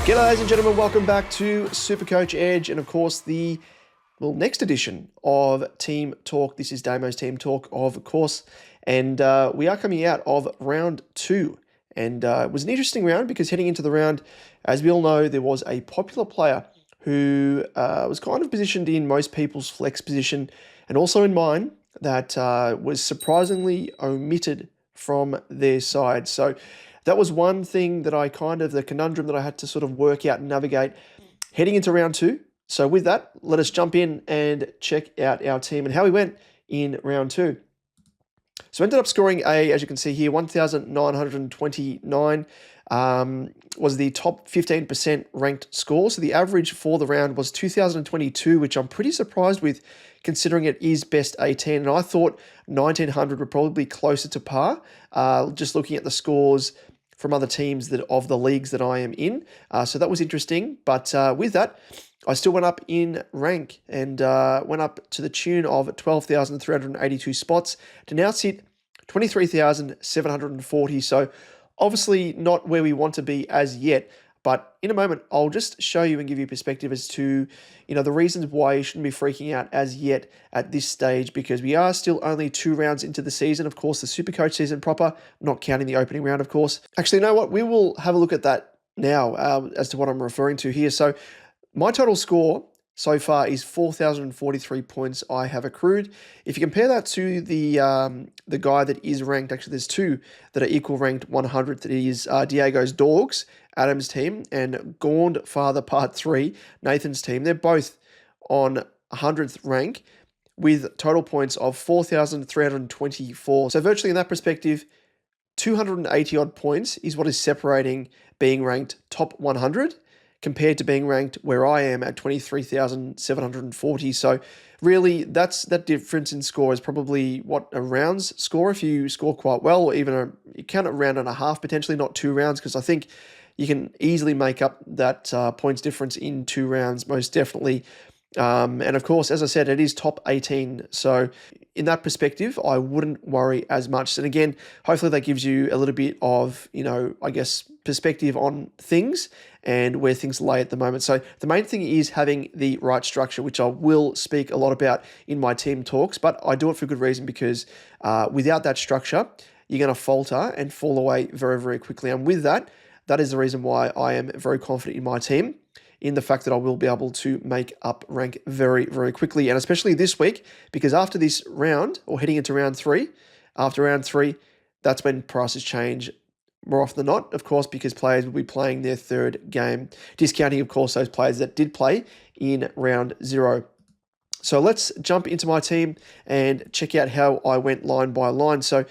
G'day, ladies and gentlemen. Welcome back to SuperCoach Edge, and of course the next edition of Team Talk. This is Damo's Team Talk, of course, and we are coming out of round 2, and it was an interesting round because heading into the round, as we all know, there was a popular player who was kind of positioned in most people's flex position, and also in mine, that was surprisingly omitted from their side. So that was one thing that the conundrum that I had to sort of work out and navigate heading into round 2. So with that, let us jump in and check out our team and how we went in round 2. So ended up scoring as you can see here, 1,929 was the top 15% ranked score. So the average for the round was 2,022, which I'm pretty surprised with considering it is best 18. And I thought 1,900 would probably be closer to par, just looking at the scores from other teams of the leagues that I am in. So that was interesting. But with that, I still went up in rank and went up to the tune of 12,382 spots to now sit 23,740. So obviously not where we want to be as yet. But in a moment, I'll just show you and give you perspective as to, the reasons why you shouldn't be freaking out as yet at this stage, because we are still only 2 rounds into the season. Of course, the SuperCoach season proper, not counting the opening round, of course. Actually, you know what? We will have a look at that now as to what I'm referring to here. So my total score so far is 4,043 points I have accrued. If you compare that to the guy that is ranked, actually there's 2 that are equal ranked 100. That is Diego's Dogs, Adam's team, and Gaunt Father Part 3, Nathan's team. They're both on 100th rank with total points of 4,324. So virtually in that perspective, 280 odd points is what is separating being ranked top 100 compared to being ranked where I am at 23,740. So really, that difference in score is probably a round's score if you score quite well, or even you count it round and a half, potentially not 2 rounds, because I think you can easily make up that points difference in 2 rounds, most definitely. And of course, as I said, it is top 18. So in that perspective, I wouldn't worry as much. And again, hopefully that gives you a little bit of, perspective on things and where things lay at the moment. So the main thing is having the right structure, which I will speak a lot about in my team talks, but I do it for good reason, because without that structure, you're going to falter and fall away very, very quickly. And with that is the reason why I am very confident in my team, in the fact that I will be able to make up rank very, very quickly. And especially this week, because after this round, or heading into round 3, after round 3, that's when prices change more often than not, of course, because players will be playing their 3rd game, discounting, of course, those players that did play in round 0. So let's jump into my team and check out how I went line by line. So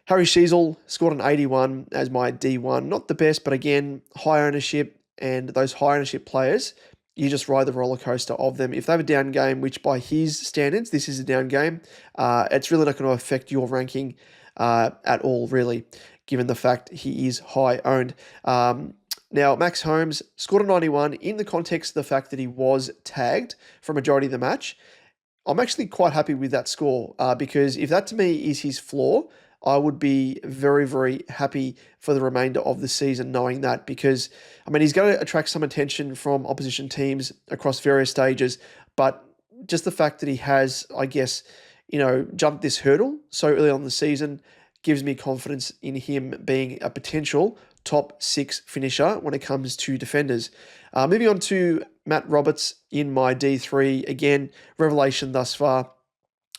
Harry Sheasel scored an 81 as my D1. Not the best, but again, high ownership, and those high ownership players, you just ride the roller coaster of them. If they have a down game, which by his standards, this is a down game, it's really not going to affect your ranking at all, really, given the fact he is high owned. Now, Max Holmes scored a 91 in the context of the fact that he was tagged for a majority of the match. I'm actually quite happy with that score because if that to me is his floor, I would be very, very happy for the remainder of the season knowing that, because, he's going to attract some attention from opposition teams across various stages, but just the fact that he has, jumped this hurdle so early on in the season gives me confidence in him being a potential top 6 finisher when it comes to defenders. Moving on to Matt Roberts in my D3, again, revelation thus far.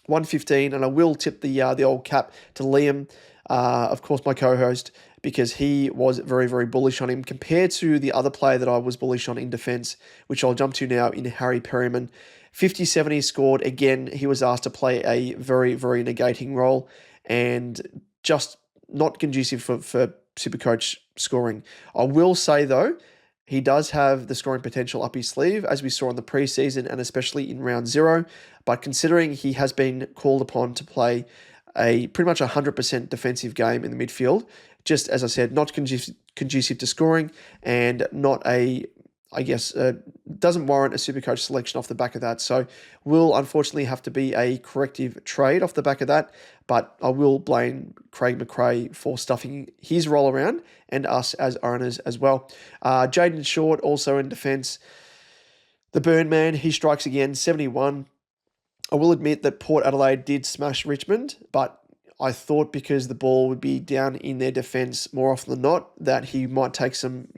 115, and I will tip the old cap to Liam, of course, my co-host, because he was very, very bullish on him compared to the other player that I was bullish on in defence, which I'll jump to now in Harry Perryman. 57 he scored. Again, he was asked to play a very, very negating role and just not conducive for SuperCoach scoring. I will say, though, he does have the scoring potential up his sleeve, as we saw in the preseason and especially in round 0. But considering he has been called upon to play a pretty much 100% defensive game in the midfield, just as I said, not conducive to scoring and not a I guess, doesn't warrant a Supercoach selection off the back of that. So will unfortunately have to be a corrective trade off the back of that. But I will blame Craig McRae for stuffing his role around and us as owners as well. Jaden Short also in defence. The Burn Man, he strikes again, 71. I will admit that Port Adelaide did smash Richmond, but I thought because the ball would be down in their defence more often than not, that he might take some,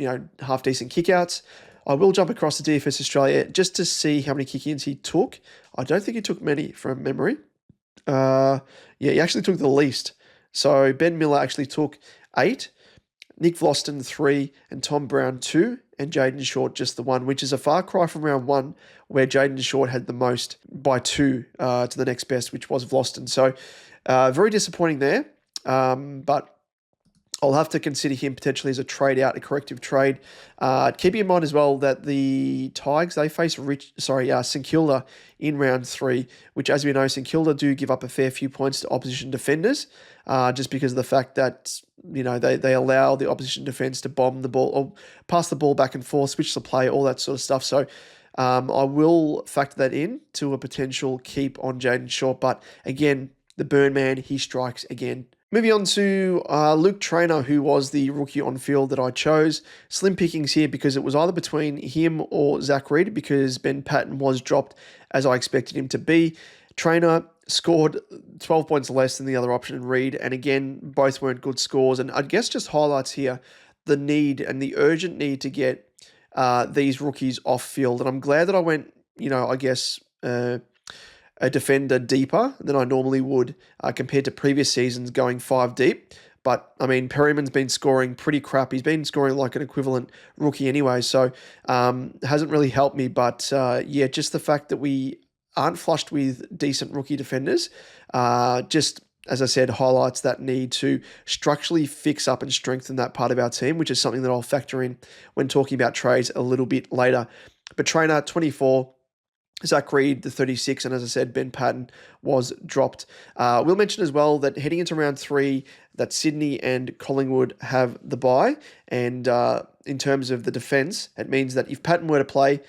half decent kickouts. I will jump across to DFS Australia just to see how many kick-ins he took. I don't think he took many from memory. He actually took the least. So Ben Miller actually took 8, Nick Vlaston 3, and Tom Brown 2, and Jaden Short just the 1, which is a far cry from round 1, where Jaden Short had the most by 2 to the next best, which was Vlaston. So very disappointing there, but I'll have to consider him potentially as a trade out, a corrective trade. Keeping in mind as well that the Tigers, they face St Kilda in round 3, which, as we know, St Kilda do give up a fair few points to opposition defenders, just because of the fact that they allow the opposition defence to bomb the ball or pass the ball back and forth, switch the play, all that sort of stuff. So I will factor that in to a potential keep on Jaden Short. But again, the Burn Man, he strikes again. Moving on to Luke Traynor, who was the rookie on field that I chose. Slim pickings here because it was either between him or Zach Reid, because Ben Patton was dropped as I expected him to be. Traynor scored 12 points less than the other option in Reid, and again, both weren't good scores. And I guess just highlights here the need and the urgent need to get these rookies off field. And I'm glad that I went, a defender deeper than I normally would compared to previous seasons going 5 deep. But, I mean, Perryman's been scoring pretty crap. He's been scoring like an equivalent rookie anyway, so hasn't really helped me. But, just the fact that we aren't flushed with decent rookie defenders, just, as I said, highlights that need to structurally fix up and strengthen that part of our team, which is something that I'll factor in when talking about trades a little bit later. But Traynor, 24, Zach Reid, the 36, and as I said, Ben Patton was dropped. We'll mention as well that heading into round 3, that Sydney and Collingwood have the bye, and in terms of the defence, it means that if Patton were to play,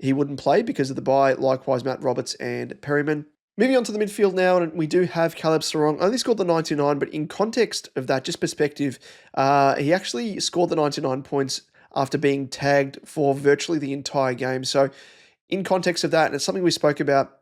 he wouldn't play because of the bye, likewise Matt Roberts and Perryman. Moving on to the midfield now, and we do have Caleb Sarong. Only scored the 99, but in context of that, just perspective, he actually scored the 99 points after being tagged for virtually the entire game. So in context of that, and it's something we spoke about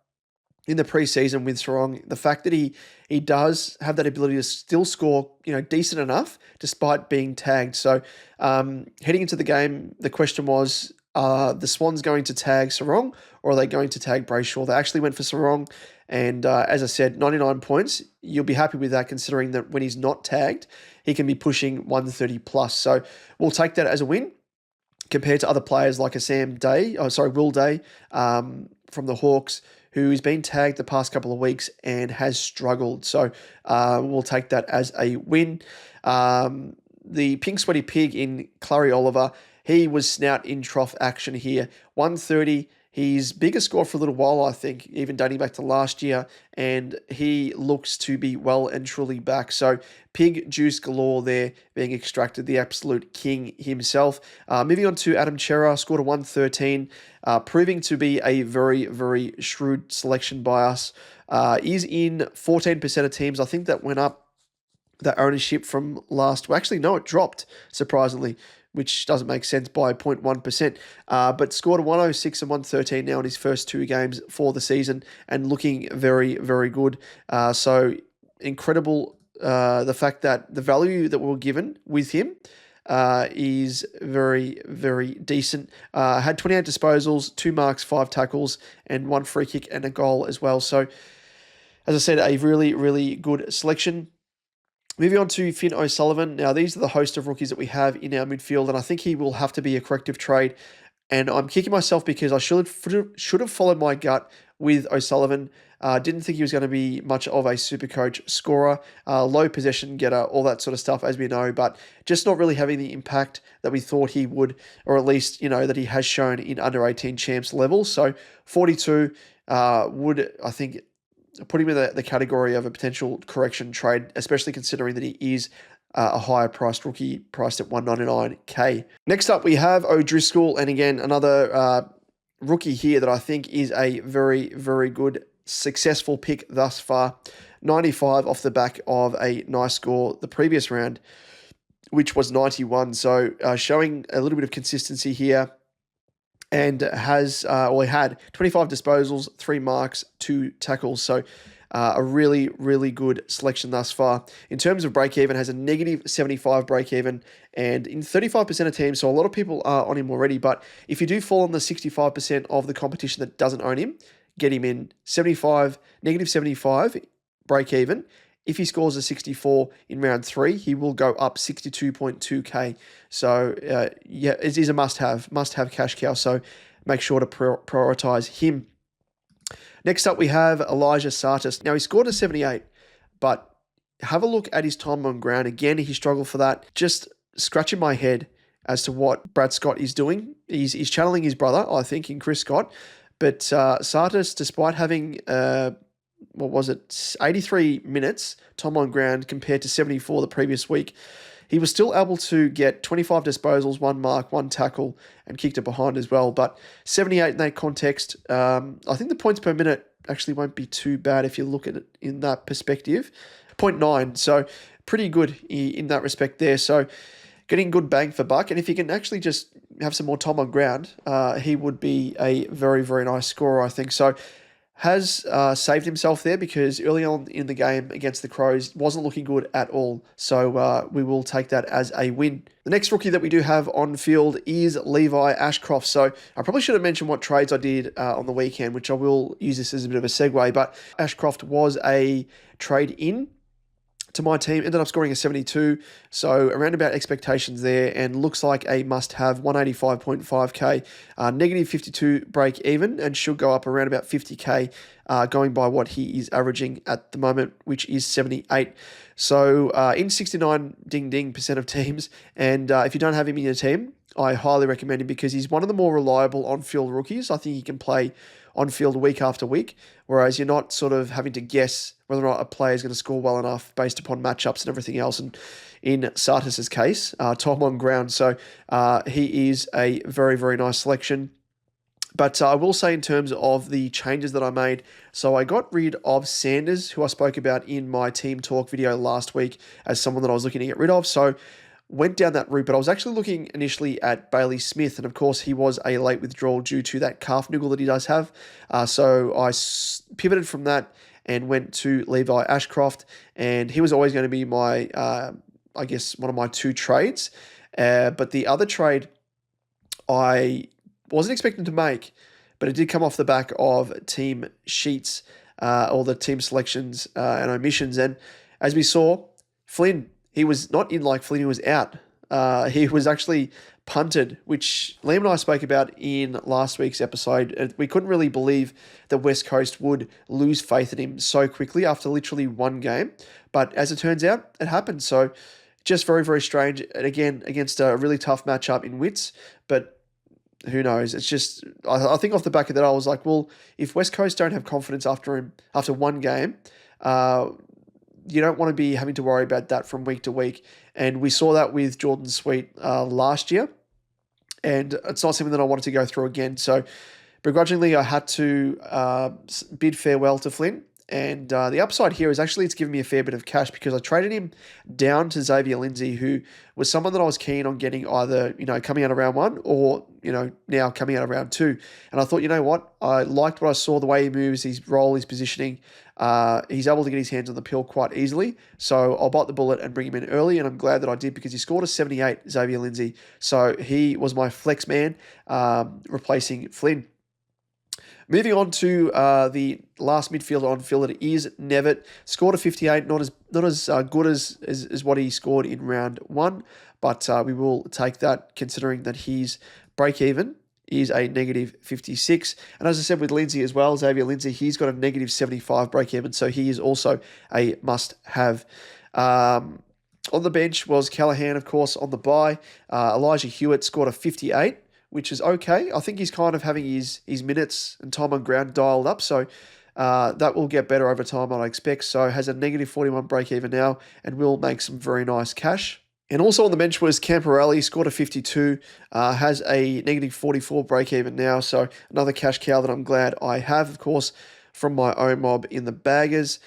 in the preseason with Sarong, the fact that he does have that ability to still score, decent enough despite being tagged. So heading into the game, the question was, the Swans going to tag Sarong or are they going to tag Brayshaw? They actually went for Sarong, and as I said, 99 points. You'll be happy with that considering that when he's not tagged, he can be pushing 130 plus. So we'll take that as a win compared to other players like a Will Day from the Hawks, who's been tagged the past couple of weeks and has struggled. So we'll take that as a win. The pink sweaty pig in Clary Oliver, he was snout in trough action here. 130, his biggest score for a little while, I think, even dating back to last year, and he looks to be well and truly back. So pig juice galore there being extracted, the absolute king himself. Moving on to Adam Chera, scored a 113, proving to be a very, very shrewd selection by us. Is in 14% of teams. I think that went up, that ownership from it dropped, surprisingly, which doesn't make sense by 0.1%, but scored a 106 and 113 now in his first 2 games for the season and looking very, very good. So incredible, the fact that the value that we were given with him is very, very decent. Had 28 disposals, 2 marks, 5 tackles, and 1 free kick and a goal as well. So, as I said, a really, really good selection. Moving on to Finn O'Sullivan. Now, these are the host of rookies that we have in our midfield, and I think he will have to be a corrective trade. And I'm kicking myself because I should have followed my gut with O'Sullivan. Didn't think he was going to be much of a Supercoach scorer, low possession getter, all that sort of stuff, as we know, but just not really having the impact that we thought he would, or at least, that he has shown in under 18 champs level. So 42 would, I think, put him in the category of a potential correction trade, especially considering that he is a higher priced rookie priced at 199K. Next up, we have O'Driscoll, and again, another rookie here that I think is a very, very good, successful pick thus far. 95 off the back of a nice score the previous round, which was 91. So showing a little bit of consistency here, and he had 25 disposals, 3 marks, 2 tackles. So a really, really good selection thus far. In terms of break-even, has a negative 75 break-even, and in 35% of teams, so a lot of people are on him already, but if you do fall on the 65% of the competition that doesn't own him, get him in negative 75 break-even. If he scores a 64 in round 3, he will go up 62.2K. So, it is a must-have cash cow. So, make sure to prioritize him. Next up, we have Elijah Sartis. Now, he scored a 78, but have a look at his time on ground. Again, he struggled for that. Just scratching my head as to what Brad Scott is doing. He's channeling his brother, I think, in Chris Scott. But Sartis, despite having 83 minutes time on ground compared to 74 the previous week, he was still able to get 25 disposals, 1 mark, 1 tackle, and kicked it behind as well. But 78 in that context, I think the points per minute actually won't be too bad if you look at it in that perspective. 0.9, so pretty good in that respect there. So getting good bang for buck. And if he can actually just have some more time on ground, he would be a very, very nice scorer, I think. So has saved himself there, because early on in the game against the Crows wasn't looking good at all. So we will take that as a win. The next rookie that we do have on field is Levi Ashcroft. So I probably should have mentioned what trades I did on the weekend, which I will use this as a bit of a segue. But Ashcroft was a trade in to my team, ended up scoring a 72, so around about expectations there, and looks like a must-have, 185.5k, negative 52 break even, and should go up around about 50k, going by what he is averaging at the moment, which is 78. So in 69 percent of teams, and if you don't have him in your team, I highly recommend him, because he's one of the more reliable on-field rookies. I think he can play on field week after week, whereas you're not sort of having to guess whether or not a player is going to score well enough based upon matchups and everything else. And in Sartis' case, time on ground. So he is a very, very nice selection. But I will say, in terms of the changes that I made, so I got rid of Sanders, who I spoke about in my Team Talk video last week, as someone that I was looking to get rid of. So went down that route, but I was actually looking initially at Bailey Smith, and of course he was a late withdrawal due to that calf niggle that he does have. So I pivoted from that and went to Levi Ashcroft, and he was always going to be my, I guess, one of my 2 trades. But the other trade I wasn't expecting to make, but it did come off the back of team sheets, or the team selections and omissions. And as we saw, Flynn, he was not in like Flynn, he was out. He was actually punted, which Liam and I spoke about in last week's episode. We couldn't really believe that West Coast would lose faith in him so quickly after literally 1 game. But as it turns out, it happened. So just very, very strange. And again, against a really tough matchup in Wits. But who knows? It's just, I think off the back of that, I was like, well, if West Coast don't have confidence after 1 game, you don't want to be having to worry about that from week to week. And we saw that with Jordan Sweet last year. And it's not something that I wanted to go through again. So begrudgingly, I had to bid farewell to Flynn. And the upside here is actually it's given me a fair bit of cash, because I traded him down to Xavier Lindsay, who was someone that I was keen on getting either, coming out of round 1 or, now coming out of round 2. And I thought, you know what? I liked what I saw, the way he moves, his role, his positioning. He's able to get his hands on the pill quite easily. So I'll bite the bullet and bring him in early. And I'm glad that I did, because he scored a 78, Xavier Lindsay. So he was my flex man, replacing Flynn. Moving on to the last midfielder on field, it is Nevitt. Scored a 58, not as good as what he scored in round 1, but we will take that, considering that his break-even is a negative 56. And as I said with Lindsay as well, Xavier Lindsay, he's got a negative 75 break-even, so he is also a must-have. On the bench was Callahan, of course, on the bye. Elijah Hewitt scored a 58, which is okay. I think he's kind of having his minutes and time on ground dialed up. So That will get better over time, I expect. So has a negative 41 break even now and will make some very nice cash. And also on the bench was Camperelli, scored a 52, has a negative 44 break even now. So another cash cow that I'm glad I have, of course, from my own mob in the baggers.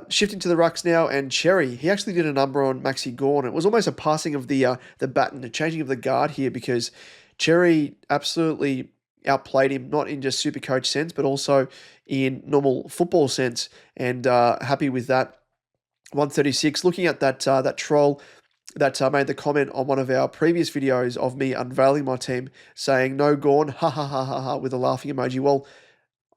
Shifting to the rucks now, and Cherry, he actually did a number on Maxi Gawn. It was almost a passing of the baton, a changing of the guard here, because Cherry absolutely outplayed him, not in just Supercoach sense, but also in normal football sense, and happy with that. 136. Looking at that troll that made the comment on one of our previous videos of me unveiling my team, saying no Gorn, ha ha ha ha ha, with a laughing emoji. Well,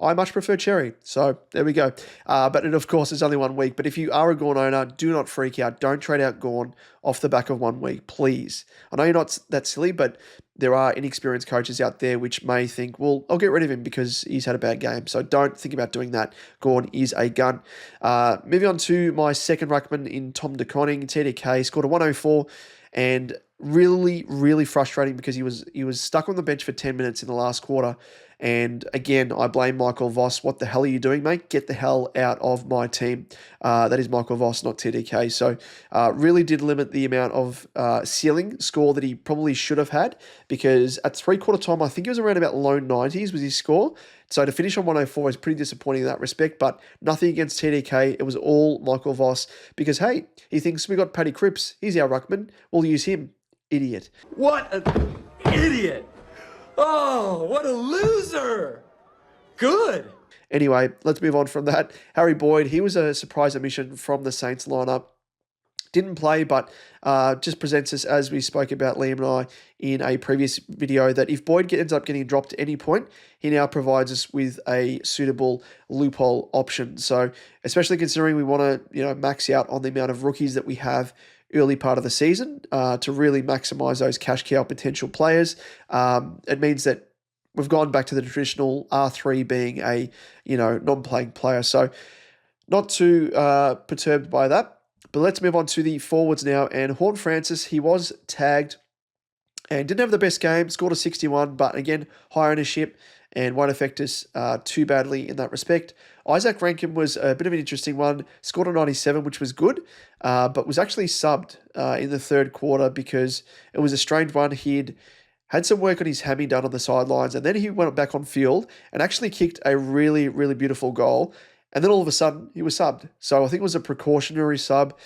I much prefer Cherry. So there we go. But it, of course, is only 1 week. But if you are a Gorn owner, do not freak out. Don't trade out Gorn off the back of 1 week, please. I know you're not that silly, but there are inexperienced coaches out there which may think, well, I'll get rid of him because he's had a bad game. So don't think about doing that. Gorn is a gun. Moving on to my second ruckman in Tom De Koning, TDK, scored a 104, and really, really frustrating because he was stuck on the bench for 10 minutes in the last quarter. And again, I blame Michael Voss. What the hell are you doing, mate? Get the hell out of my team. That is Michael Voss, not TDK. So really did limit the amount of ceiling score that he probably should have had, because at three-quarter time, I think it was around about low 90s was his score. So to finish on 104 is pretty disappointing in that respect, but nothing against TDK. It was all Michael Voss because, hey, he thinks we got Paddy Cripps. He's our ruckman. We'll use him. Idiot. What an idiot. Oh, what a loser. Good. Anyway, let's move on from that. Harry Boyd, he was a surprise omission from the Saints lineup. Didn't play, but just presents us, as we spoke about, Liam and I, in a previous video, that if Boyd ends up getting dropped at any point, he now provides us with a suitable loophole option. So, especially considering we want to, max out on the amount of rookies that we have early part of the season to really maximize those cash cow potential players. It means that we've gone back to the traditional R3 being a, non-playing player. So not too perturbed by that. But let's move on to the forwards now. And Horton Francis, he was tagged and didn't have the best game, scored a 61, but again, high ownership and won't affect us too badly in that respect. Isaac Rankin was a bit of an interesting one, scored a 97, which was good, but was actually subbed in the third quarter because it was a strange one. He'd had some work on his hammy done on the sidelines, and then he went back on field and actually kicked a really, really beautiful goal. And then all of a sudden, he was subbed. So I think it was a precautionary sub,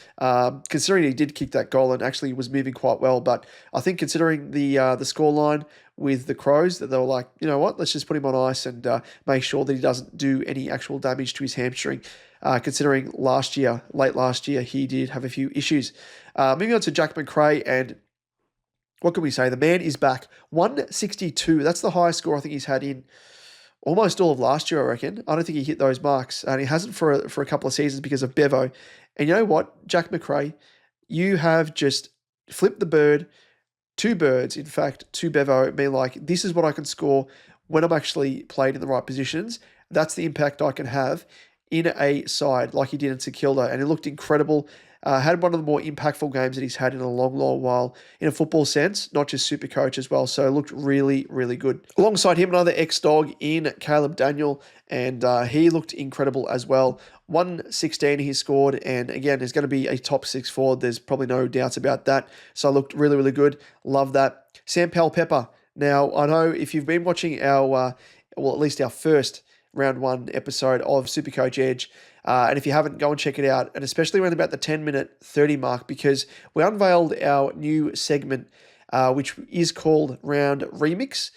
considering he did kick that goal and actually was moving quite well. But I think considering the scoreline with the Crows, that they were like, you know what, let's just put him on ice and make sure that he doesn't do any actual damage to his hamstring. Considering late last year, he did have a few issues. Moving on to Jack McRae, and what can we say? The man is back. 162. That's the highest score I think he's had in almost all of last year, I reckon. I don't think he hit those marks, and he hasn't for a couple of seasons because of Bevo. And you know what, Jack McRae, you have just flipped the bird, two birds, in fact, to Bevo, being like, this is what I can score when I'm actually played in the right positions. That's the impact I can have in a side like he did in St Kilda, and it looked incredible. Had one of the more impactful games that he's had in a long, long while in a football sense, not just Supercoach as well. So it looked really, really good. Alongside him, another ex-dog in Caleb Daniel, and he looked incredible as well. 116 he scored, and again, he's going to be a top 6 forward. There's probably no doubts about that. So it looked really, really good. Love that. Sam Powell-Pepper. Now, I know if you've been watching our, at least our first round 1 episode of Supercoach Edge, and if you haven't, go and check it out, and especially around about the 10-minute 30 mark, because we unveiled our new segment, which is called Round Remix.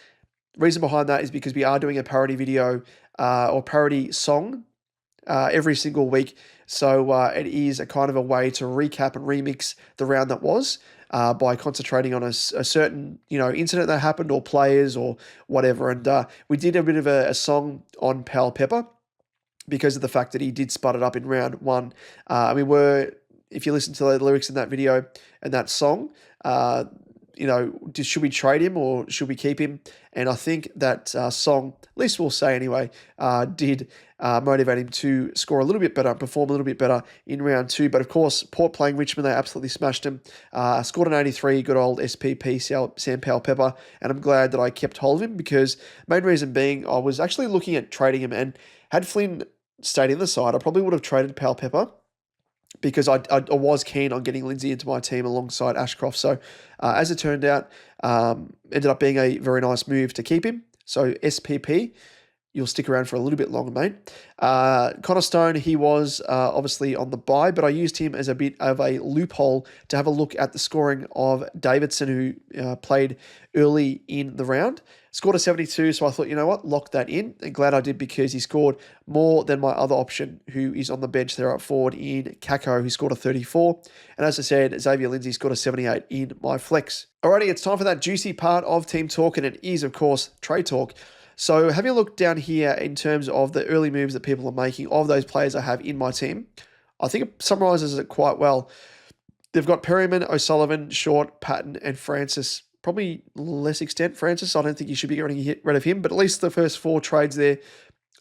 The reason behind that is because we are doing a parody video or parody song every single week. So it is a kind of a way to recap and remix the round that was by concentrating on a certain incident that happened or players or whatever. And we did a bit of a song on Powell-Pepper because of the fact that he did spud it up in round 1. If you listen to the lyrics in that video and that song, should we trade him or should we keep him? And I think that song, at least we'll say anyway, did motivate him to score a little bit better, perform a little bit better in round 2. But of course, Port playing Richmond, they absolutely smashed him. Scored an 83, good old SPP, Sam Powell-Pepper. And I'm glad that I kept hold of him because main reason being I was actually looking at trading him and had Flynn stayed in the side, I probably would have traded Pal Pepper because I was keen on getting Lindsay into my team alongside Ashcroft. So as it turned out, ended up being a very nice move to keep him. So SPP, you'll stick around for a little bit longer, mate. Connor Stone, he was obviously on the bye, but I used him as a bit of a loophole to have a look at the scoring of Davidson, who played early in the round. Scored a 72, so I thought, you know what, lock that in. And glad I did because he scored more than my other option, who is on the bench there up forward in Kako, who scored a 34. And as I said, Xavier Lindsay scored a 78 in my flex. Alrighty, it's time for that juicy part of Team Talk, and it is, of course, trade talk. So having a look down here in terms of the early moves that people are making of those players I have in my team, I think it summarises it quite well. They've got Perryman, O'Sullivan, Short, Patton, and Francis. Probably less extent, Francis. I don't think you should be getting rid of him, but at least the first 4 trades there,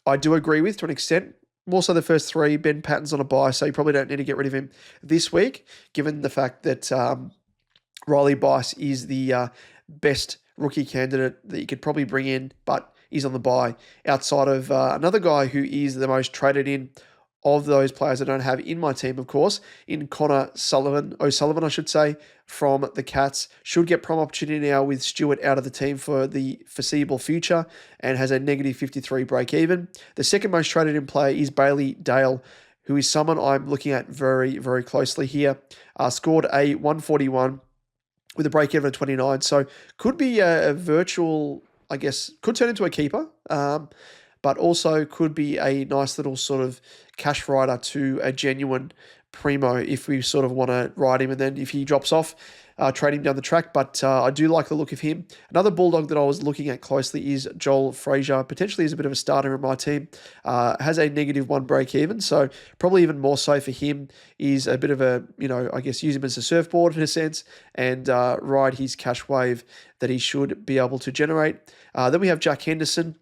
I do agree with to an extent. More so the first 3, Ben Patton's on a buy, so you probably don't need to get rid of him this week, given the fact that Riley Bice is the best rookie candidate that you could probably bring in, but he's on the buy. Outside of another guy who is the most traded in of those players I don't have in my team, of course, in Connor O'Sullivan, I should say, from the Cats. Should get prime opportunity now with Stewart out of the team for the foreseeable future and has a negative 53 break even. The second most traded in player is Bailey Dale, who is someone I'm looking at very, very closely here. Scored a 141 with a break even of 29. So could be a virtual, I guess, could turn into a keeper, but also could be a nice little sort of cash rider to a genuine primo if we sort of want to ride him. And then if he drops off, trade him down the track. But I do like the look of him. Another Bulldog that I was looking at closely is Joel Frazier, potentially is a bit of a starter in my team. Has a negative 1 break even, so probably even more so for him is a bit of a, I guess use him as a surfboard in a sense and ride his cash wave that he should be able to generate. Then we have Jack Henderson,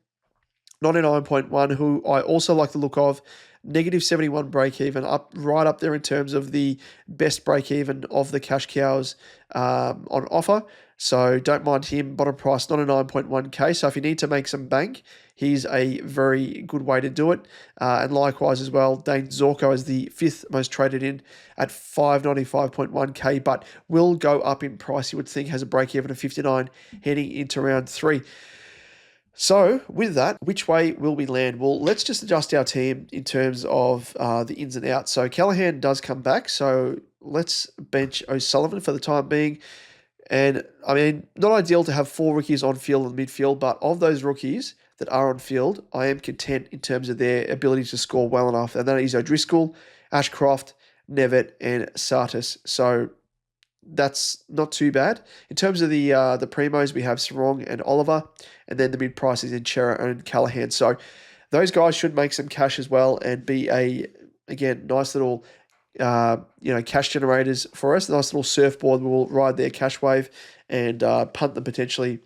99.1, who I also like the look of. Negative 71 break even, right up there in terms of the best break even of the cash cows on offer. So don't mind him. Bottom price 99.1k. So if you need to make some bank, he's a very good way to do it. And likewise as well, Dane Zorko is the 5th most traded in at 595.1k, but will go up in price. You would think has a break even of 59 heading into round 3. So with that, which way will we land? Well, let's just adjust our team in terms of the ins and outs. So Callahan does come back. So let's bench O'Sullivan for the time being. And I mean, not ideal to have 4 rookies on field in the midfield, but of those rookies that are on field, I am content in terms of their ability to score well enough. And that is O'Driscoll, Ashcroft, Nevitt, and Sartis. So that's not too bad. In terms of the primos, we have Sarong and Oliver, and then the mid prices in Chera and Callahan. So those guys should make some cash as well and be again, nice little cash generators for us. A nice little surfboard. We'll ride their cash wave and punt them potentially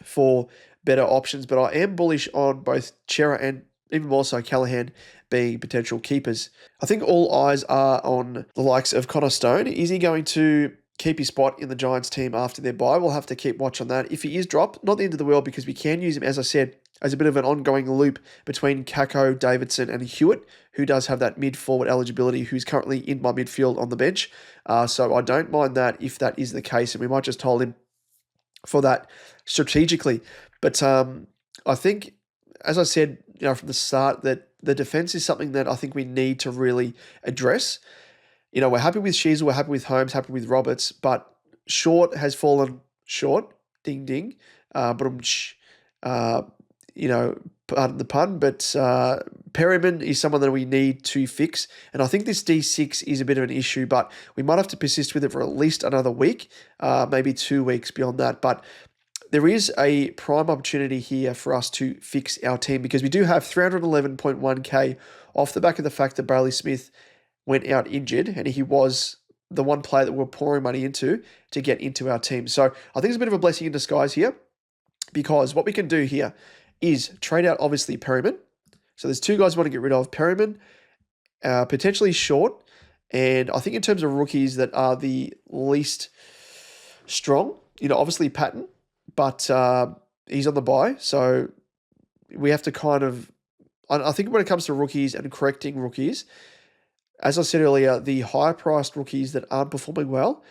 for better options. But I am bullish on both Chera and even more so Callahan being potential keepers. I think all eyes are on the likes of Connor Stone. Is he going to keep his spot in the Giants team after their bye? We'll have to keep watch on that. If he is dropped, not the end of the world because we can use him, as I said, as a bit of an ongoing loop between Kako, Davidson and Hewitt, who does have that mid-forward eligibility, who's currently in my midfield on the bench. So I don't mind that if that is the case, and we might just hold him for that strategically. But I think, as I said, from the start, that the defense is something that I think we need to really address. We're happy with Sheasel, we're happy with Holmes, happy with Roberts, but Short has fallen short. Ding ding. Pardon the pun, but Perryman is someone that we need to fix. And I think this D6 is a bit of an issue, but we might have to persist with it for at least another week, maybe 2 weeks beyond that. But there is a prime opportunity here for us to fix our team because we do have 311.1k off the back of the fact that Bailey Smith went out injured and he was the one player that we're pouring money into to get into our team. So I think it's a bit of a blessing in disguise here because what we can do here is trade out, obviously, Perryman. So there's 2 guys we want to get rid of. Perryman, potentially Short, and I think in terms of rookies that are the least strong, obviously Patton, but he's on the bye, so we have to kind of I think when it comes to rookies and correcting rookies, as I said earlier, the higher priced rookies that aren't performing well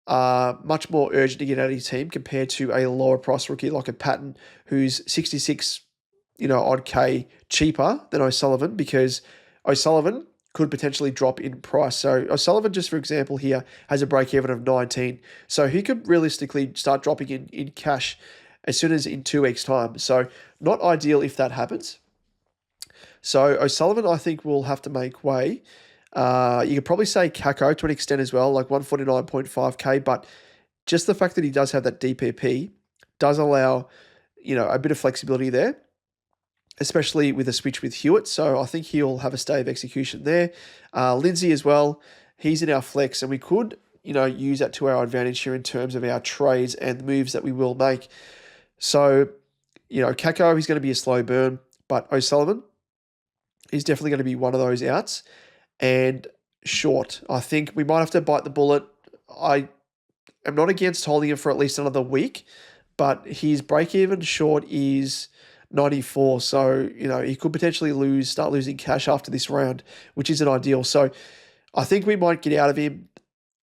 are much more urgent to get out of your team compared to a lower price rookie like a Patton who's 66, odd K cheaper than O'Sullivan, because O'Sullivan could potentially drop in price. So O'Sullivan, just for example here, has a break even of 19. So he could realistically start dropping in cash as soon as in 2 weeks' time. So not ideal if that happens. So O'Sullivan, I think, will have to make way. You could probably say Kako to an extent as well, like 149.5K, but just the fact that he does have that DPP does allow, a bit of flexibility there, especially with a switch with Hewitt. So I think he'll have a stay of execution there. Lindsay as well, he's in our flex, and we could, use that to our advantage here in terms of our trades and the moves that we will make. So, Kako, he's going to be a slow burn, but O'Sullivan is definitely going to be one of those outs. And Short, I think we might have to bite the bullet. I am not against holding him for at least another week, but his break-even Short is 94. So, he could potentially start losing cash after this round, which isn't ideal. So I think we might get out of him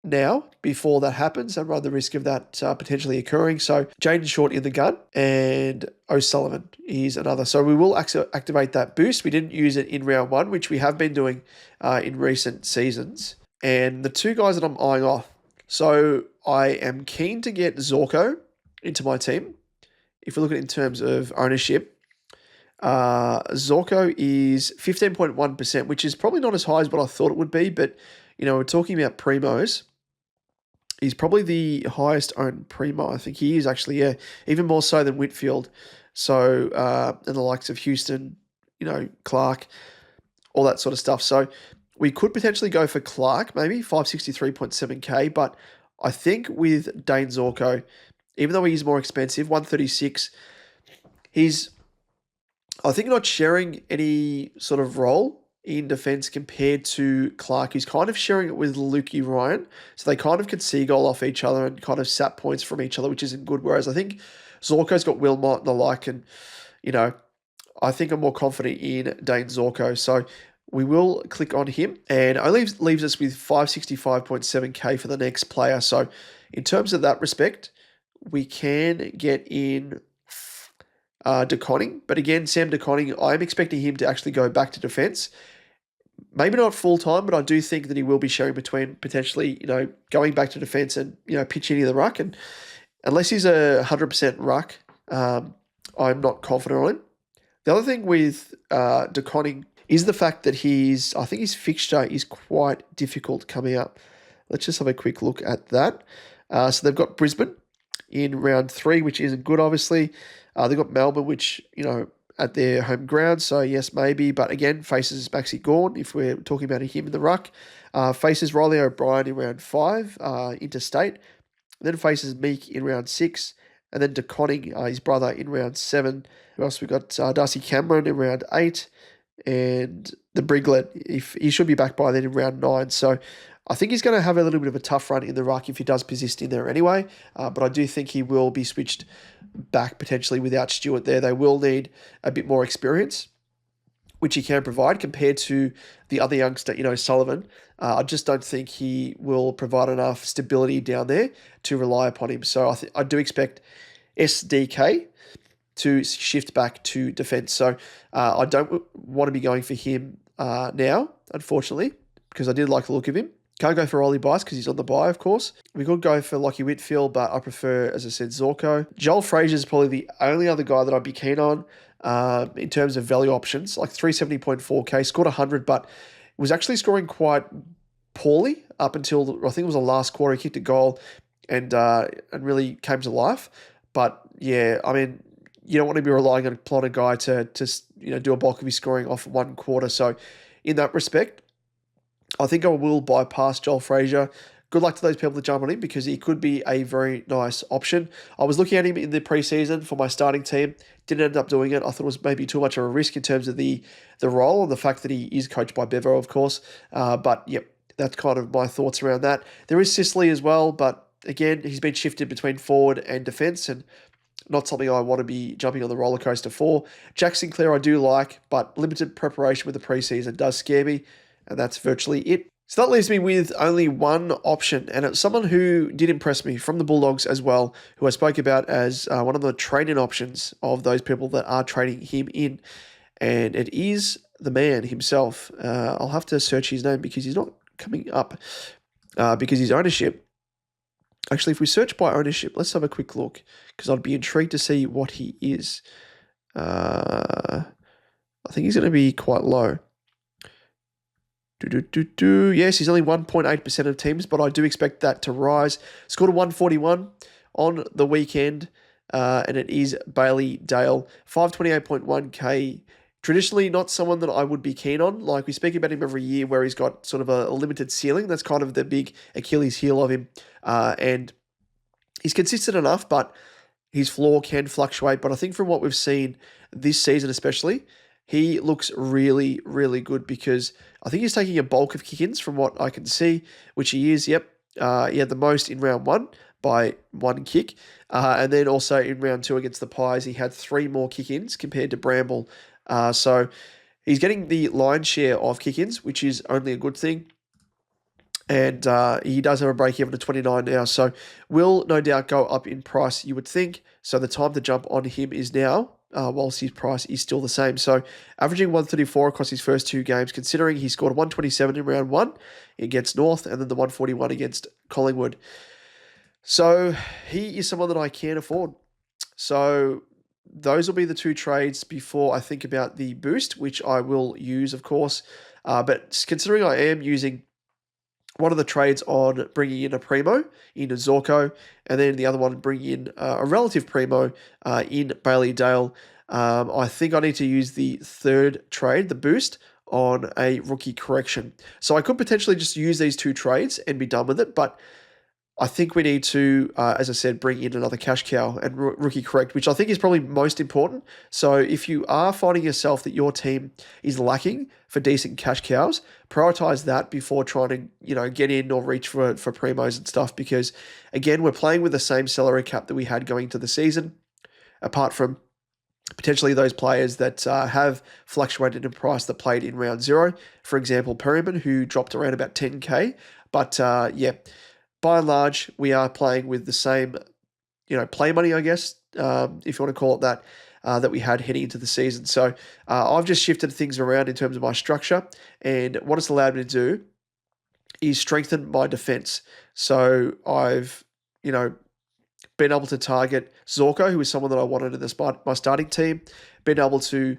now before that happens and run the risk of that potentially occurring. So Jaden Short in the gun, and O'Sullivan is another. So we will activate that boost. We didn't use it in round 1, which we have been doing in recent seasons. And the two guys that I'm eyeing off. So I am keen to get Zorko into my team. If we look at it in terms of ownership, Zorko is 15.1%, which is probably not as high as what I thought it would be, but we're talking about primos. He's probably the highest owned primo. I think he is actually, yeah, even more so than Whitfield. So, and the likes of Houston, Clark, all that sort of stuff. So we could potentially go for Clark, maybe 563.7K, but I think with Dane Zorko, even though he's more expensive, 136, he's, I think, not sharing any sort of role in defence compared to Clark, who's kind of sharing it with Lukey Ryan. So they kind of can seagull off each other and kind of sap points from each other, which isn't good. Whereas I think Zorko's got Wilmot and the like, and, I think I'm more confident in Dane Zorko. So we will click on him, and only leaves us with 565.7K for the next player. So in terms of that respect, we can get in De Koning. But again, Sam De Koning, I'm expecting him to actually go back to defence. Maybe not full time, but I do think that he will be sharing between potentially, going back to defence and, pitch into the ruck. And unless he's a 100% ruck, I'm not confident on him. The other thing with De Koning is the fact that I think his fixture is quite difficult coming up. Let's just have a quick look at that. So they've got Brisbane in round 3, which isn't good, obviously. They've got Melbourne, which, at their home ground, so yes, maybe. But again, faces Maxi Gawn, if we're talking about him in the ruck. Faces Riley O'Brien in round 5, interstate. Then faces Meek in round 6. And then De Koning, his brother, in round 7. Who else we got? Darcy Cameron in round 8. And the Briglet, if he should be back by then in round 9. So I think he's going to have a little bit of a tough run in the ruck if he does persist in there anyway. But I do think he will be switched back potentially without Stewart there. They will need a bit more experience, which he can provide compared to the other youngster, Sullivan. I just don't think he will provide enough stability down there to rely upon him. So I do expect SDK to shift back to defence. So I don't want to be going for him now, unfortunately, because I did like the look of him. Can't go for Ollie Bice because he's on the bye, of course. We could go for Lockie Whitfield, but I prefer, as I said, Zorko. Joel Frazier is probably the only other guy that I'd be keen on in terms of value options, like 370.4K, scored 100, but was actually scoring quite poorly up until, I think it was the last quarter. He kicked a goal and really came to life. But yeah, I mean, you don't want to be relying on a guy to do a bulk of his scoring off one quarter. So in that respect, I think I will bypass Joel Frazier. Good luck to those people that jump on him because he could be a very nice option. I was looking at him in the preseason for my starting team. Didn't end up doing it. I thought it was maybe too much of a risk in terms of the role and the fact that he is coached by Bevo, of course. But yep, that's kind of my thoughts around that. There is Sicily as well, but again, he's been shifted between forward and defence, and Not something I want to be jumping on the roller coaster for. Jack Sinclair I do like, but limited preparation with the preseason does scare me, and that's virtually it. So that leaves me with only one option, and it's someone who did impress me from the Bulldogs as well, who I spoke about as one of the trading options of those people that are trading him in, and it is the man himself. I'll have to search his name because he's not coming up because his ownership. Actually, if we search by ownership, let's have a quick look because I'd be intrigued to see what he is. I think he's going to be quite low. Yes, he's only 1.8% of teams, but I do expect that to rise. Scored a 141 on the weekend, and it is Bailey Dale, 528.1k. Traditionally, not someone that I would be keen on. Like, we speak about him every year where he's got sort of a limited ceiling. That's kind of the big Achilles heel of him. And he's consistent enough, but his floor can fluctuate. But I think from what we've seen this season especially, he looks really, really good because I think he's taking a bulk of kick-ins from what I can see, which he is. Yep. He had the most in round 1 by 1 kick. And then also in round 2 against the Pies, he had 3 more kick-ins compared to Bramble. So he's getting the lion's share of kick-ins, which is only a good thing. And he does have a break-even to 29 now, so will no doubt go up in price, you would think. So the time to jump on him is now, whilst his price is still the same. So averaging 134 across his first 2 games, considering he scored 127 in round 1 against North and then the 141 against Collingwood. So he is someone that I can afford. So those will be the 2 trades before I think about the boost, which I will use, of course. But considering I am using one of the trades on bringing in a primo in Zorko, and then the other one bringing in a relative primo in Bailey Dale, I think I need to use the third trade, the boost, on a rookie correction. So I could potentially just use these 2 trades and be done with it, but I think we need to, as I said, bring in another cash cow and rookie correct, which I think is probably most important. So if you are finding yourself that your team is lacking for decent cash cows, prioritize that before trying to, get in or reach for primos and stuff. Because again, we're playing with the same salary cap that we had going into the season, apart from potentially those players that have fluctuated in price that played in round 0. For example, Perryman, who dropped around about 10k. But by and large, we are playing with the same, play money, I guess, if you want to call it that, that we had heading into the season. So I've just shifted things around in terms of my structure, and what it's allowed me to do is strengthen my defense. So I've, been able to target Zorko, who is someone that I wanted in my starting team, been able to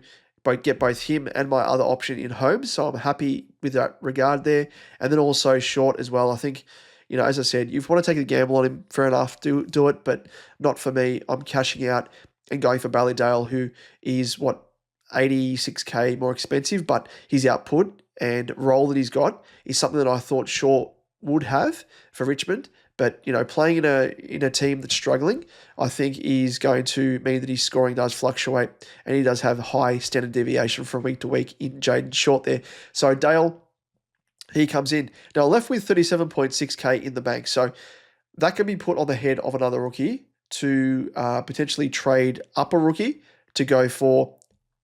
get both him and my other option in Holmes. So I'm happy with that regard there. And then also short as well. I think, as I said, if you want to take a gamble on him, fair enough, do it, but not for me. I'm cashing out and going for Ballydale, who is, 86k more expensive, but his output and role that he's got is something that I thought Shaw would have for Richmond. But, playing in a team that's struggling, I think is going to mean that his scoring does fluctuate, and he does have high standard deviation from week to week in Jaden Short there. So Dale, he comes in. Now, left with 37.6k in the bank. So that can be put on the head of another rookie to potentially trade up a rookie to go for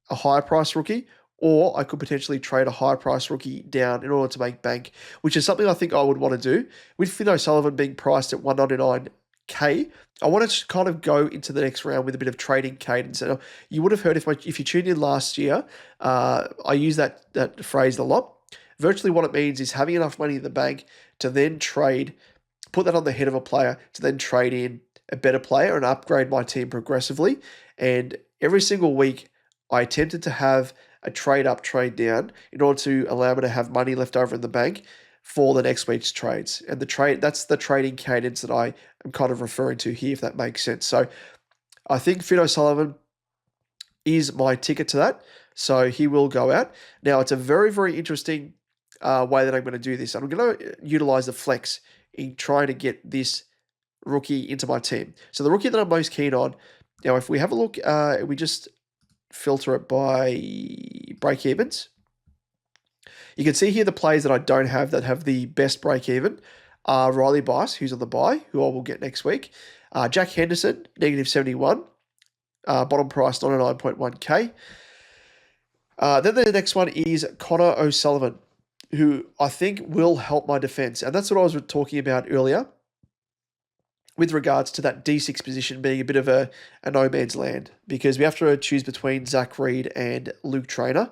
a higher price rookie, or I could potentially trade a higher price rookie down in order to make bank, which is something I think I would want to do. With Finn O'Sullivan being priced at 199k, I want to kind of go into the next round with a bit of trading cadence. And you would have heard if you tuned in last year, I use that phrase a lot. Virtually what it means is having enough money in the bank to then trade, put that on the head of a player, to then trade in a better player and upgrade my team progressively. And every single week, I attempted to have a trade up, trade down in order to allow me to have money left over in the bank for the next week's trades. And that's the trading cadence that I am kind of referring to here, if that makes sense. So I think Finn O'Sullivan is my ticket to that. So he will go out. Now, it's a very, very interesting way that I'm going to do this. I'm going to utilize the flex in trying to get this rookie into my team. So the rookie that I'm most keen on, now if we have a look, we just filter it by break-evens. You can see here the players that I don't have that have the best break-even are Riley Bice, who's on the bye, who I will get next week. Jack Henderson, -71. bottom price 99.1k. Then the next one is Connor O'Sullivan, who I think will help my defense. And that's what I was talking about earlier with regards to that D6 position being a bit of a no man's land, because we have to choose between Zach Reed and Luke Trainer.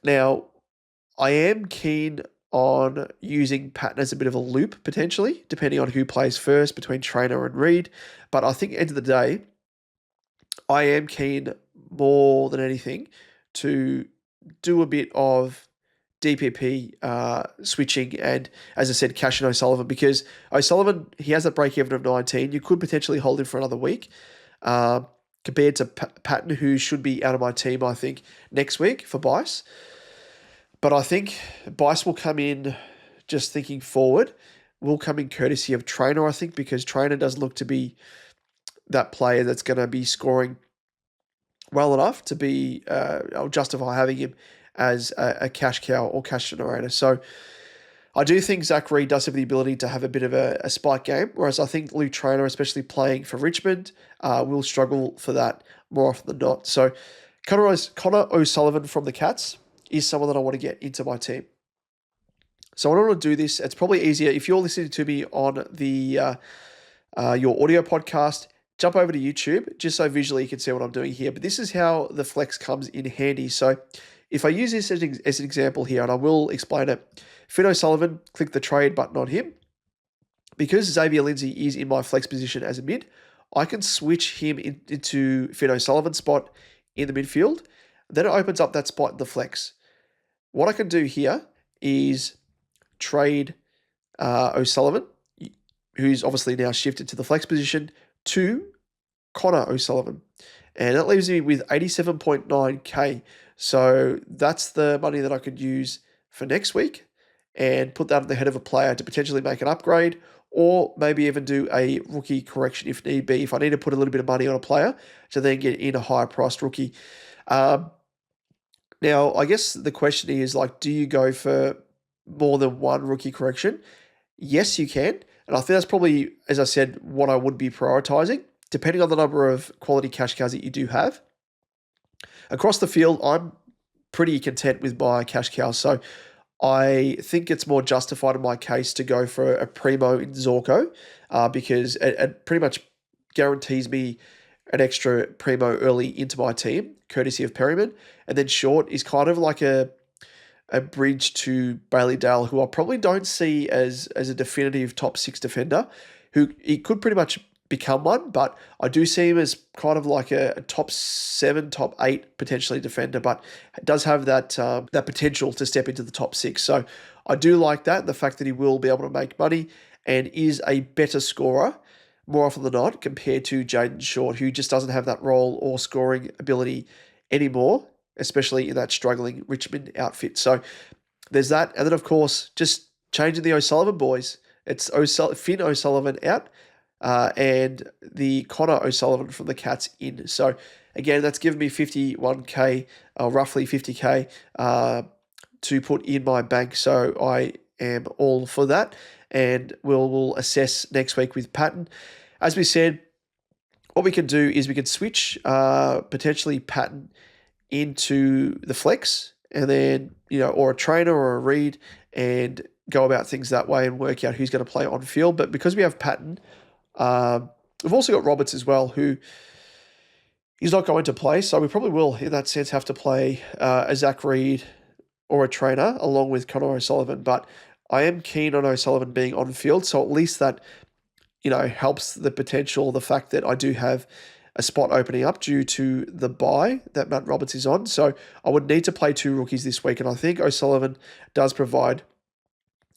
Now, I am keen on using Patton as a bit of a loop, potentially, depending on who plays first between Trainer and Reed. But I think at the end of the day, I am keen more than anything to do a bit of DPP switching and, as I said, cash in O'Sullivan, because O'Sullivan, he has that break even of 19. You could potentially hold him for another week compared to Patton, who should be out of my team, I think, next week for Bice. But I think Bice will come in, just thinking forward, will come in courtesy of Trainer, I think, because Trainer does look to be that player that's going to be scoring well enough to be, I'll justify having him as a cash cow or cash generator. So I do think Zach Reed does have the ability to have a bit of a spike game, whereas I think Luke Trainer, especially playing for Richmond, will struggle for that more often than not. So Connor O'Sullivan from the Cats is someone that I want to get into my team. So in order to do this, it's probably easier if you're listening to me on the your audio podcast. Jump over to YouTube just so visually you can see what I'm doing here. But this is how the flex comes in handy. So if I use this as an example here, and I will explain it, Finn O'Sullivan, click the trade button on him. Because Xavier Lindsay is in my flex position as a mid, I can switch him into Finn O'Sullivan's spot in the midfield. Then it opens up that spot in the flex. What I can do here is trade O'Sullivan, who's obviously now shifted to the flex position, to Connor O'Sullivan. And that leaves me with 87.9k. So that's the money that I could use for next week and put that on the head of a player to potentially make an upgrade, or maybe even do a rookie correction if need be, if I need to put a little bit of money on a player to then get in a higher priced rookie. Now, I guess the question is, like, do you go for more than one rookie correction? Yes, you can. And I think that's probably, as I said, what I would be prioritizing, depending on the number of quality cash cows that you do have. Across the field, I'm pretty content with my cash cows. So I think it's more justified in my case to go for a primo in Zorko because it pretty much guarantees me an extra primo early into my team, courtesy of Perryman. And then short is kind of like a bridge to Bailey Dale, who I probably don't see as a definitive top 6 defender, who he could pretty much become one, but I do see him as kind of like a top 7, top 8 potentially defender, but does have that that potential to step into the top 6. So I do like that, the fact that he will be able to make money and is a better scorer more often than not compared to Jaden Short, who just doesn't have that role or scoring ability anymore, especially in that struggling Richmond outfit. So there's that. And then, of course, just changing the O'Sullivan boys. It's Finn O'Sullivan out and the Connor O'Sullivan from the Cats in. So, again, that's given me 51k, roughly 50k to put in my bank. So I am all for that. And we'll assess next week with Patton. As we said, what we can do is we can switch potentially Patton into the flex and then, or a trainer or a read and go about things that way and work out who's going to play on field. But because we have Patton, we've also got Roberts as well, who he's not going to play. So we probably will, in that sense, have to play a Zach Reed or a trainer along with Connor O'Sullivan. But I am keen on O'Sullivan being on field. So at least that, helps the potential, the fact that I do have a spot opening up due to the bye that Matt Roberts is on. So I would need to play 2 rookies this week. And I think O'Sullivan does provide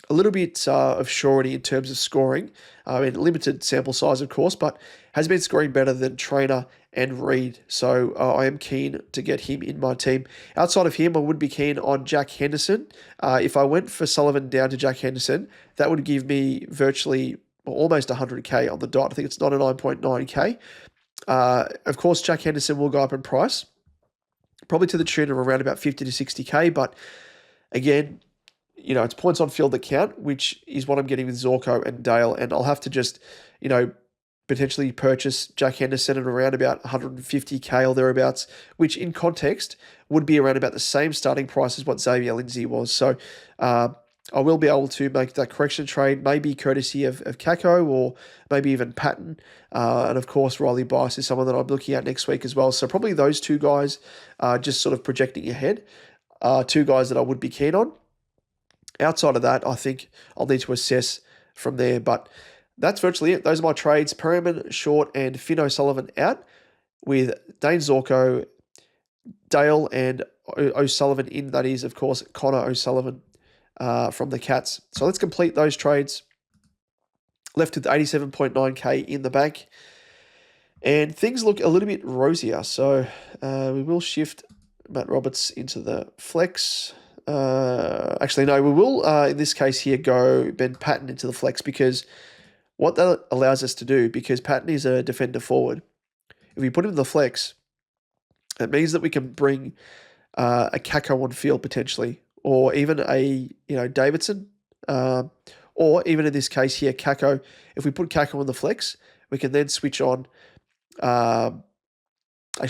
a little bit of surety in terms of scoring. I mean, limited sample size, of course, but has been scoring better than Trainer and Reed. So I am keen to get him in my team. Outside of him, I would be keen on Jack Henderson. If I went for Sullivan down to Jack Henderson, that would give me virtually almost 100k on the dot. I think it's 99.9k. Of course, Jack Henderson will go up in price, probably to the tune of around about 50 to 60k. But again, it's points on field that count, which is what I'm getting with Zorko and Dale. And I'll have to just, potentially purchase Jack Henderson at around about 150k or thereabouts, which in context would be around about the same starting price as what Xavier Lindsay was. So I will be able to make that correction trade, maybe courtesy of Kako or maybe even Patton. And of course, Riley Bice is someone that I'm looking at next week as well. So probably those two guys, just sort of projecting ahead, two guys that I would be keen on. Outside of that, I think I'll need to assess from there. But that's virtually it. Those are my trades. Perriman, Short, and Finn O'Sullivan out, with Dane Zorko, Dale, and O'Sullivan in. That is, of course, Connor O'Sullivan from the Cats. So let's complete those trades. Left with 87.9k in the bank. And things look a little bit rosier. So we will shift Matt Roberts into the flex. Actually, no, we will, in this case here, go Ben Patton into the flex, because what that allows us to do, because Patton is a defender forward, if we put him in the flex, it means that we can bring a Kako on field potentially, or even a Davidson, or even in this case here, Kako. If we put Kako on the flex, we can then switch on. Actually,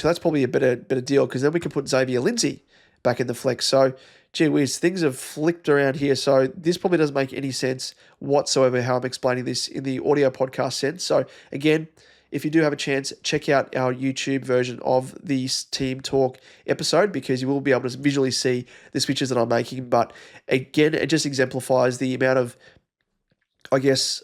that's probably a better deal, because then we can put Xavier Lindsay back in the flex. So, gee whiz, things have flipped around here. So this probably doesn't make any sense whatsoever how I'm explaining this in the audio podcast sense. So again, if you do have a chance, check out our YouTube version of this Team Talk episode, because you will be able to visually see the switches that I'm making. But again, it just exemplifies the amount of, I guess,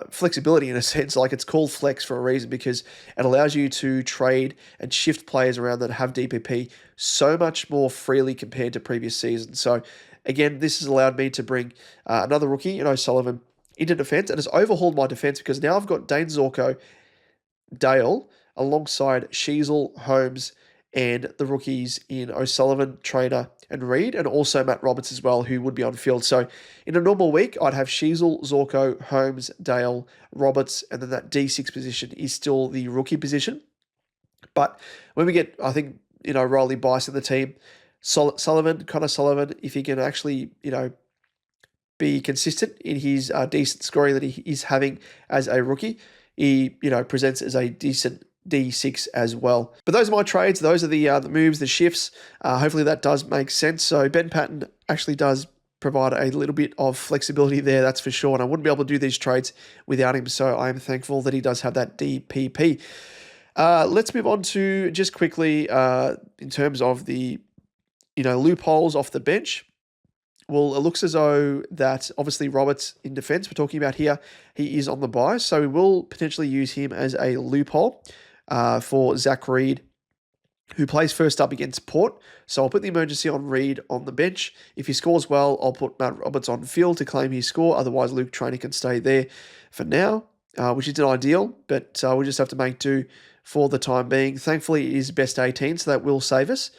flexibility in a sense. Like, it's called flex for a reason, because it allows you to trade and shift players around that have DPP so much more freely compared to previous seasons. So again, this has allowed me to bring another rookie, O'Sullivan, into defense, and has overhauled my defense, because now I've got Dane Zorko, Dale, alongside Sheasel, Holmes, and the rookies in O'Sullivan, Trainer, and Reed, and also Matt Roberts as well, who would be on field. So in a normal week, I'd have Sheasel, Zorko, Holmes, Dale, Roberts, and then that D6 position is still the rookie position. But when we get, I think, Riley Bice in the team, Connor Sullivan, if he can actually, be consistent in his decent scoring that he is having as a rookie, he, presents as a decent D6 as well. But those are my trades. Those are the moves, the shifts. Hopefully that does make sense. So Ben Patton actually does provide a little bit of flexibility there, that's for sure. And I wouldn't be able to do these trades without him. So I am thankful that he does have that DPP. Let's move on to just quickly in terms of the loopholes off the bench. Well, it looks as though that obviously Roberts in defence, we're talking about here, he is on the bye. So we will potentially use him as a loophole for Zach Reed, who plays first up against Port. So I'll put the emergency on Reed on the bench. If he scores well, I'll put Matt Roberts on field to claim his score. Otherwise, Luke Trainer can stay there for now, which isn't ideal, but we'll just have to make do for the time being. Thankfully, it is best 18, so that will save us.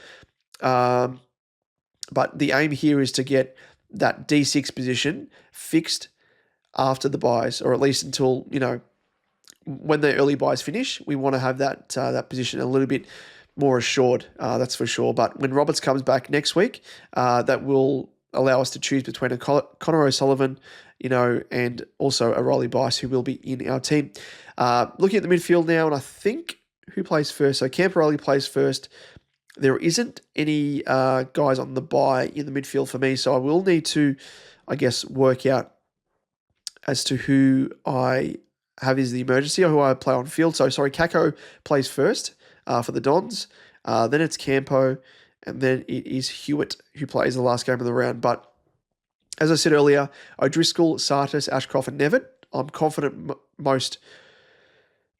But the aim here is to get that D6 position fixed after the buys, or at least until, when the early buys finish. We want to have that position a little bit more assured, that's for sure. But when Roberts comes back next week, that will allow us to choose between a Connor O'Sullivan, and also a Riley Bice, who will be in our team. Looking at the midfield now, and I think who plays first? So Camporelli plays first. There isn't any guys on the bye in the midfield for me, so I will need to, I guess, work out as to who I have as the emergency or who I play on field. So, sorry, Kako plays first for the Dons. Then it's Campo, and then it is Hewitt who plays the last game of the round. But as I said earlier, O'Driscoll, Sartis, Ashcroft, and Nevin, I'm confident most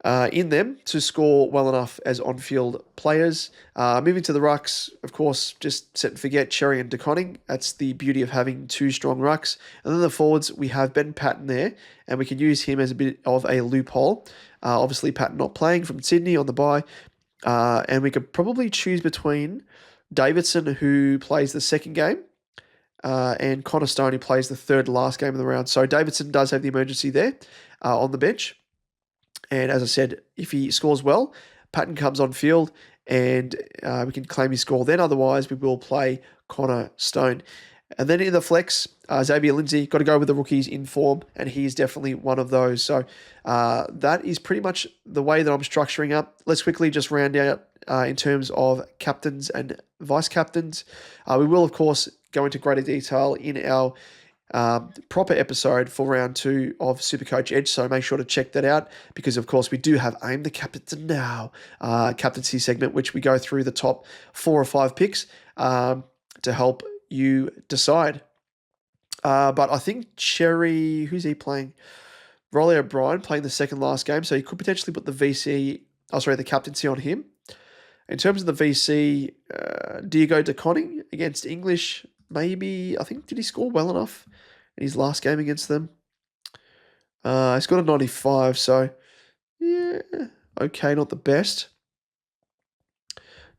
in them to score well enough as on-field players. Moving to the rucks, of course, just set and forget Cherry and DeConning. That's the beauty of having two strong rucks. And then the forwards, we have Ben Patton there, and we can use him as a bit of a loophole. Obviously, Patton not playing from Sydney on the bye. And we could probably choose between Davidson, who plays the second game, and Connor Stone, who plays the third last game of the round. So Davidson does have the emergency there on the bench. And as I said, if he scores well, Patton comes on field and we can claim his score then. Otherwise, we will play Connor Stone. And then in the flex, Xavier Lindsay, got to go with the rookies in form, and he's definitely one of those. So that is pretty much the way that I'm structuring up. Let's quickly just round out in terms of captains and vice captains. We will, of course, go into greater detail in our proper episode for round 2 of Supercoach Edge, so make sure to check that out because, of course, we do have Aim the Captain Now captaincy segment, which we go through the top 4 or 5 picks to help you decide. But I think Cherry, who's he playing? Rolly O'Brien playing the second last game, so you could potentially put the the captaincy on him. In terms of the VC, Diego De Conning against English, maybe. I think, did he score well enough in his last game against them? He's got a 95, so yeah, okay, not the best.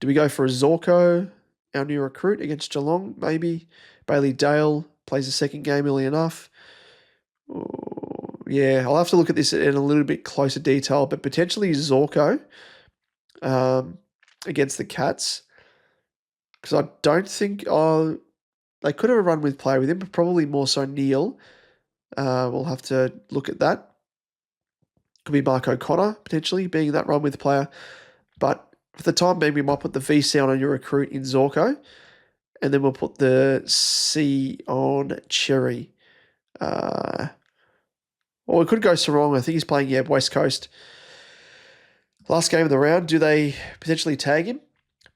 Do we go for a Zorko, our new recruit, against Geelong? Maybe. Bailey Dale plays the second game early enough. Yeah, I'll have to look at this in a little bit closer detail, but potentially Zorko against the Cats. Because I don't think they could have a run with play with him, but probably more so Neil. We'll have to look at that. Could be Mark O'Connor, potentially, being that run with player. But for the time being, we might put the VC on a new recruit in Zorko. And then we'll put the C on Cherry. Or we could go Sarong. I think he's playing, West Coast. Last game of the round, do they potentially tag him?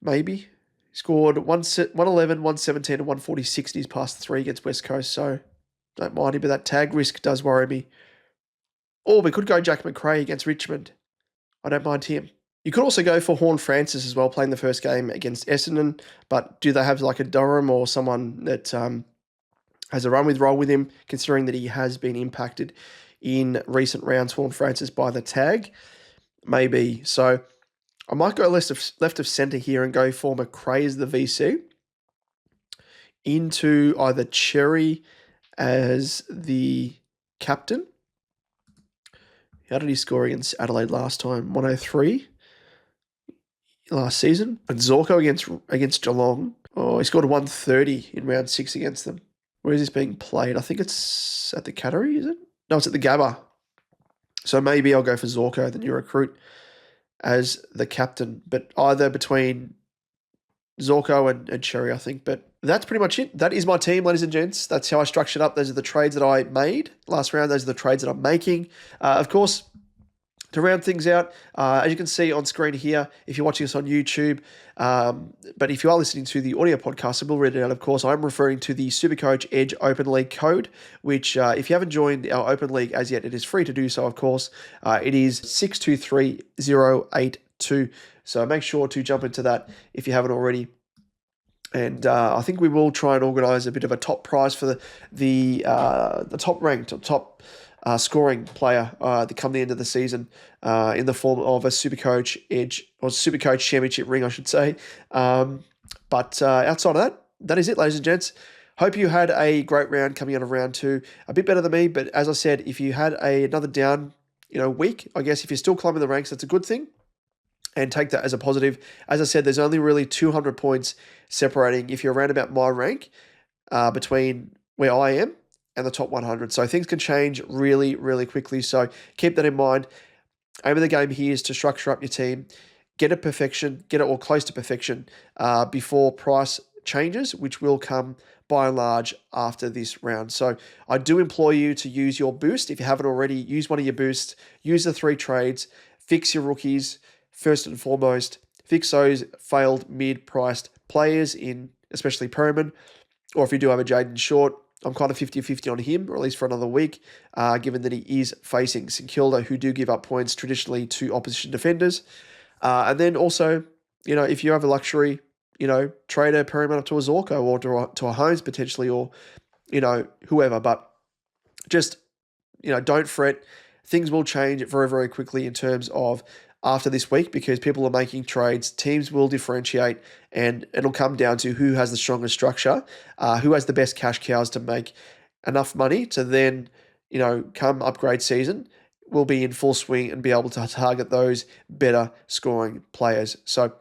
Maybe. He scored 111, 117, and 146 in his past 3 against West Coast, so don't mind him, but that tag risk does worry me. Or we could go Jack McRae against Richmond. I don't mind him. You could also go for Horn Francis as well, playing the first game against Essendon, but do they have like a Durham or someone that has a run with roll with him, considering that he has been impacted in recent rounds, Horn Francis, by the tag? Maybe. So I might go left of centre here and go for McRae as the VC into either Cherry as the captain. How did he score against Adelaide last time? 103 last season. And Zorko against Geelong. Oh, he scored 130 in round 6 against them. Where is this being played? I think it's at the Cattery, is it? No, it's at the Gabba. So maybe I'll go for Zorko, the new recruit, as the captain. But either between Zorko and Cherry, I think. But that's pretty much it. That is my team, ladies and gents. That's how I structured up. Those are the trades that I made last round. Those are the trades that I'm making. Of course, to round things out, as you can see on screen here, if you're watching us on YouTube, but if you are listening to the audio podcast, I will read it out, of course. I'm referring to the Supercoach Edge Open League code, which if you haven't joined our Open League as yet, it is free to do so, of course. It is 623082. So make sure to jump into that if you haven't already. And I think we will try and organise a bit of a top prize for the top ranked or top scoring player come the end of the season in the form of a Supercoach Edge or Supercoach Championship ring, I should say. But outside of that, that is it, ladies and gents. Hope you had a great round coming out of round 2. A bit better than me, but as I said, if you had another down week, I guess if you're still climbing the ranks, that's a good thing. And take that as a positive. As I said, there's only really 200 points separating, if you're around about my rank, between where I am and the top 100. So things can change really, really quickly. So keep that in mind. Aim of the game here is to structure up your team, get it perfection, get it all close to perfection before price changes, which will come by and large after this round. So I do implore you to use your boost. If you haven't already, use one of your boosts, use the 3 trades, fix your rookies, first and foremost, fix those failed mid-priced players in especially Perriman, or if you do have a Jaden Short, I'm kind of 50-50 on him, or at least for another week, given that he is facing St Kilda, who do give up points traditionally to opposition defenders. And then also, if you have a luxury, trade a Perriman up to a Zorko or to a Holmes potentially, or, whoever. But just, don't fret. Things will change very, very quickly in terms of after this week, because people are making trades, teams will differentiate, and it'll come down to who has the strongest structure, who has the best cash cows to make enough money to then, come upgrade season, will be in full swing and be able to target those better scoring players. So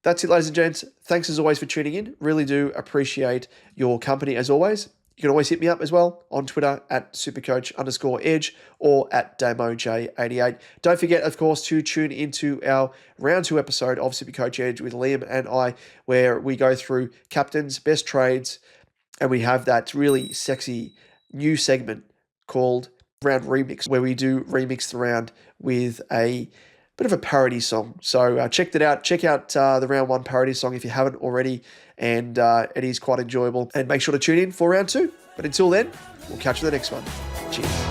That's it, ladies and gents. Thanks as always for tuning in. Really do appreciate your company as always. You can always hit me up as well on Twitter at supercoach_edge or at DamoJ88. Don't forget, of course, to tune into our round 2 episode of Supercoach Edge with Liam and I, where we go through captains, best trades, and we have that really sexy new segment called Round Remix, where we do remix the round with a bit of a parody song. So check that out. Check out the Round 1 parody song if you haven't already, and it is quite enjoyable. And make sure to tune in for Round 2. But until then, we'll catch you in the next one. Cheers.